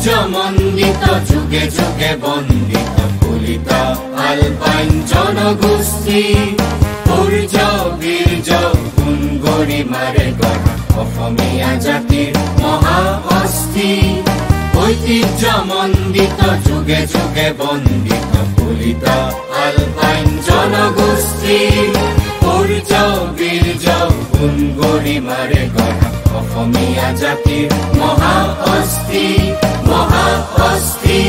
ঐতিহ্যমণ্ডিত যুগে যুগে বন্দিত কুলিত আলপাইন জনগোষ্ঠী সূৰ্য বীৰ্য গুণ গৰিমাৰে গঢ়া অসমীয়া জাতিৰ মহা অস্থি ঐতিহ্যমণ্ডিত যুগে যুগে বন্দিত কুলিত আলপাইন জনগোষ্ঠী সূৰ্য বীৰ্য গুণ গৰিমাৰে গঢ়া অসমীয়া জাতিৰ মহা অস্থি মহা অস্থি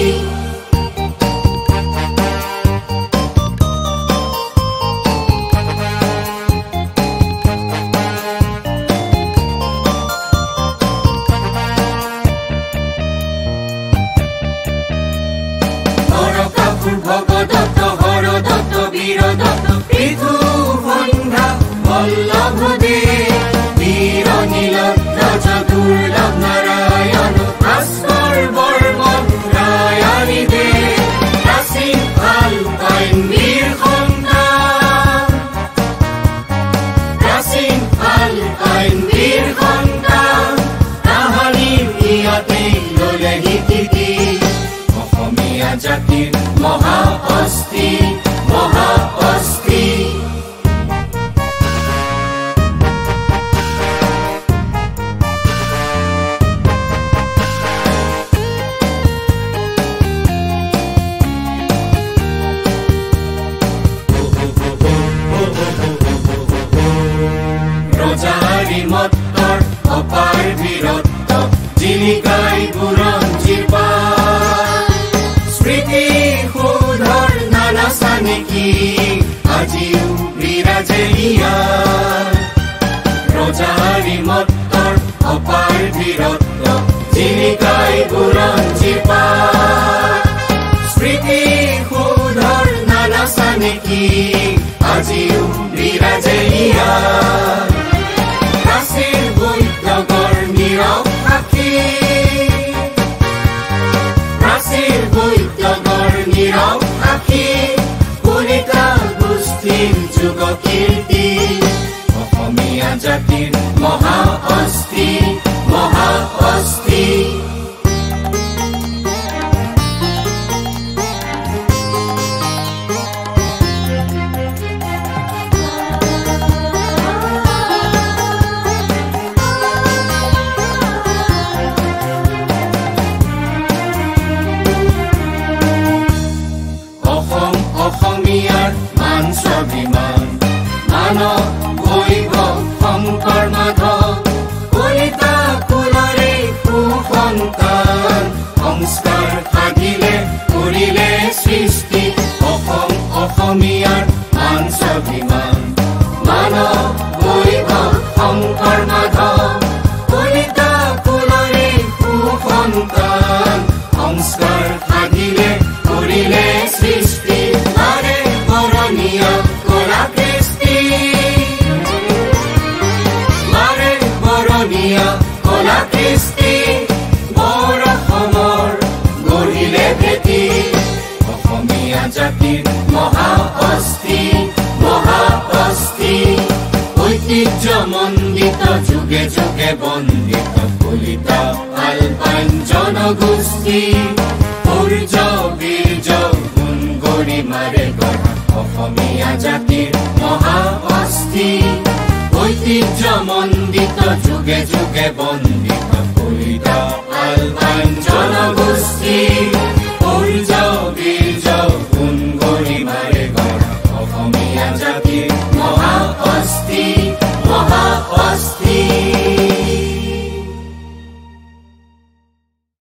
ভগদত্ত হৰদত্ত বীৰদত্ত পৃথু সন্ধ্যা বল্লভদেৱ বীৰ নীলধ্বজ দুৰ্লভ নাৰায়ণ ভাস্কৰ বৰ্মন ৰায়াৰী দেৱ প্ৰাচীন আলপাইন বীৰ সন্তান প্ৰাচীন আলপাইন বীৰ সন্তান তাহানিৰ ইয়াতেই ললে শিকি অসমীয়া জাতিৰ মহা অস্থি মহা অস্থি ৰজাৰী মত্তৰ অপাৰ বীৰত্ব জিলিকাই বুৰঞ্জীৰ পাত স্মৃতি সুধৰ নানা চানেকি আজিও বিৰাজে ইয়াত ৰজাৰী মত্তৰ অপাৰ বীৰত্ব জিলিকাই বুৰঞ্জীৰ পাত স্মৃতি সুধৰ নানা চানেকি আজিও বিৰাজে ইয়াত প্ৰাচীন বৈদ্যগৰ নীৰৱ সাক্ষী প্ৰাচীন বৈদ্যগৰ নীৰৱ সাক্ষী কলিতা গোষ্ঠীৰ যুগ কীৰ্তি অসমীয়া জাতিৰ মহা অস্থি মহা অস্থি অসমীয়াৰ মান স্বাভিমান মানৱ বৈভৱ শংকৰ মাধৱ কলিতা কুলৰে সুসন্তান সংস্কাৰ সাধিলে কৰিলে সৃষ্টি অসম অসমীয়াৰ মান স্বাভিমান মানৱ বৈভৱ শংকৰ মাধৱ কলিতা কুলৰে সুসন্তান সংস্কাৰ সাধিলে কৰিলে সৃষ্টি বাৰে বৰণীয় কলা কৃষ্টি বাৰে বৰণীয় কলা কৃষ্টি বৰ অসমৰ গঢ়িলে ভেটি অসমীয়া জাতিৰ মহা অস্থি মহা অস্থি ঐতিহ্যমণ্ডিত যুগে যুগে বন্দিত কুলিত আলপাইন জনগোষ্ঠী সূৰ্য বীৰ্য গুণ গৰিমাৰে গঢ়া অসমীয়া জাতিৰ মহা অস্থি ঐতিহ্যমণ্ডিত যুগে যুগে বন্দিত কুলিত আলপাইন জনগোষ্ঠী সূৰ্য বীৰ্য গুণ গৰিমাৰে গঢ়া অসমীয়া জাতিৰ মহা অস্থি মহা অস্থি